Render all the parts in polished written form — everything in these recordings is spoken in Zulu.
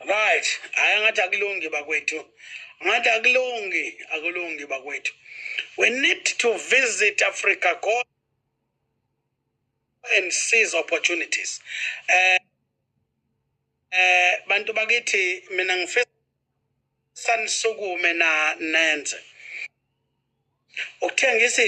Right, ngathi akulungi bakwethu. Ngathi akulungi bakwethu. We need to visit Africa, go and seize opportunities. Bantu bakithi mina ngifisa nisukume na nenze. Ukuthengisa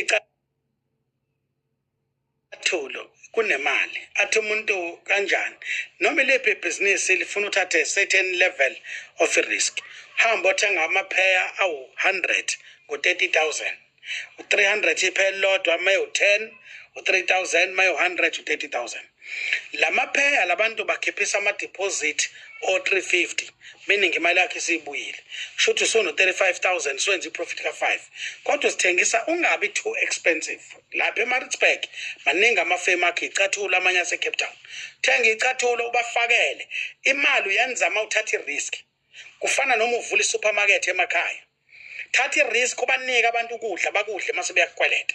icathulo kunemali. Athi umuntu kanjani? Noma lephi business lifuna uthathe a certain level of risk. Hamba othenga amapheya awu 100 ngo-30,000. U300 iphela lodwa maye u10, u3000 maye u100 u30,000. Lamapheya labantu bakhiphisa ama deposit o350, meaning imali yakhe isibuyile. Shothi usono 35,000 sowenza iprofit ka5. Kodwa sithengisa ungabi too expensive. Lapha eMaritzburg maningi amafema akhe icathulo amanye ase Cape Town. Thenga icathulo ubafakele. Imali uyenza mawuthatha risk. Kufana noma uvula supermarket emakhaya. Thatha risk ubanike abantu ukudla bakudle mase beyakweleta.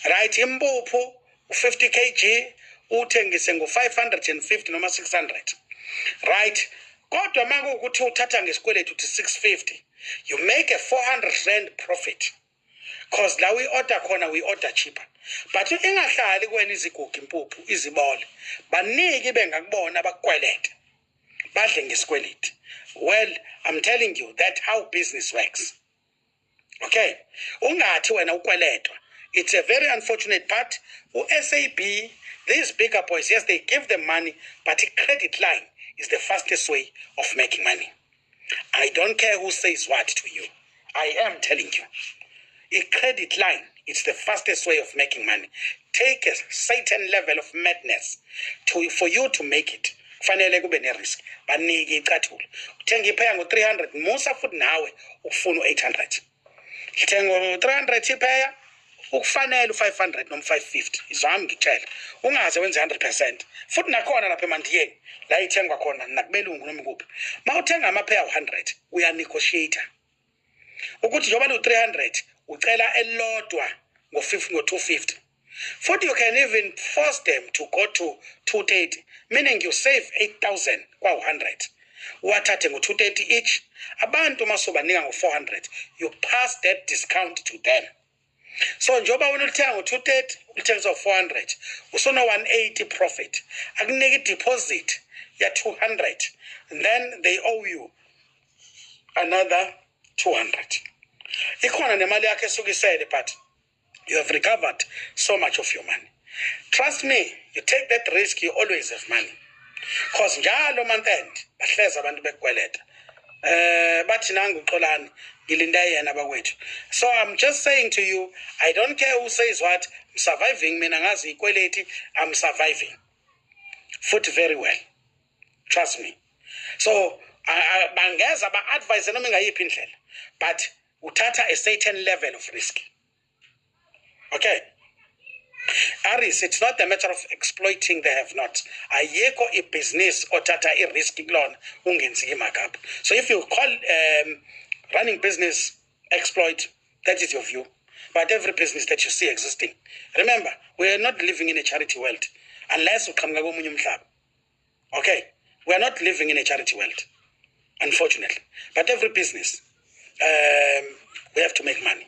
Right, impuphu u50 kg uthengise ngo550 noma 600. Right, kodwa manje ukuthi uthatha ngesikweletu uthi 650, you make a 400 rand profit, because la we order khona we order cheaper. But ingahlali kwena izigugu impuphu izibole baniki bengakubona bakwelete badle ngesikweletu. Well, I'm telling you that how business works. Okay, ungathi wena ukweletwa. It's a very unfortunate part. SAB, these bigger boys, yes, they give them money, but a credit line is the fastest way of making money. I don't care who says what to you. I am telling you. A credit line is the fastest way of making money. Take a certain level of madness for you to make it. Kufanele kube ne risk. Banike icathulo. Uthenga ipheya ngo300, musa futhi nawe ukufuna u800. Uthenga ngo300 ipheya ukufanele u500 noma 550. Izami ngitshela. Ungaze wenze 100%. Futhi nakhona lapha eMandiyeni la ithengwa khona nakubelungu noma kuphi. Mawuthenga amapheya u100 uya negotiate. Ukuthi njoba lu300 ucela elodwa ngo250. Futhi you can even force them to go to 230, meaning you save 8,000 kwa 100. Wathathe ngo230 each. Abantu masobanika ngo400, you pass that discount to them. So njoba wena ulithenga ngo230 ulithengisa ngo400 usona 180 profit. Akunike deposit ya 200 and then they owe you another 200. Ikhona nemali yakhe esukisele, but you have recovered so much of your money. Trust me, you take that risk, you always have money. Because njalo month end bahleza abantu bekweleta. Bathi nangu uXolani ngilinda yena bakwethu. So I'm just saying to you, I don't care who says what, I'm surviving. Mina ngazi ikweleti, I'm surviving. Foot very well. Trust me. So bangeza ba advise noma ngayiphi indlela, but uthatha a certain level of risk. Okay. Aris, it's not a matter of exploiting the have not. Ayeko a business or tata a risky loan ungenzi markup. So if you call running business exploit, that is your view. But every business that you see existing, remember, we are not living in a charity world unless we come umhlaba. Okay, we are not living in a charity world, unfortunately. But every business, we have to make money.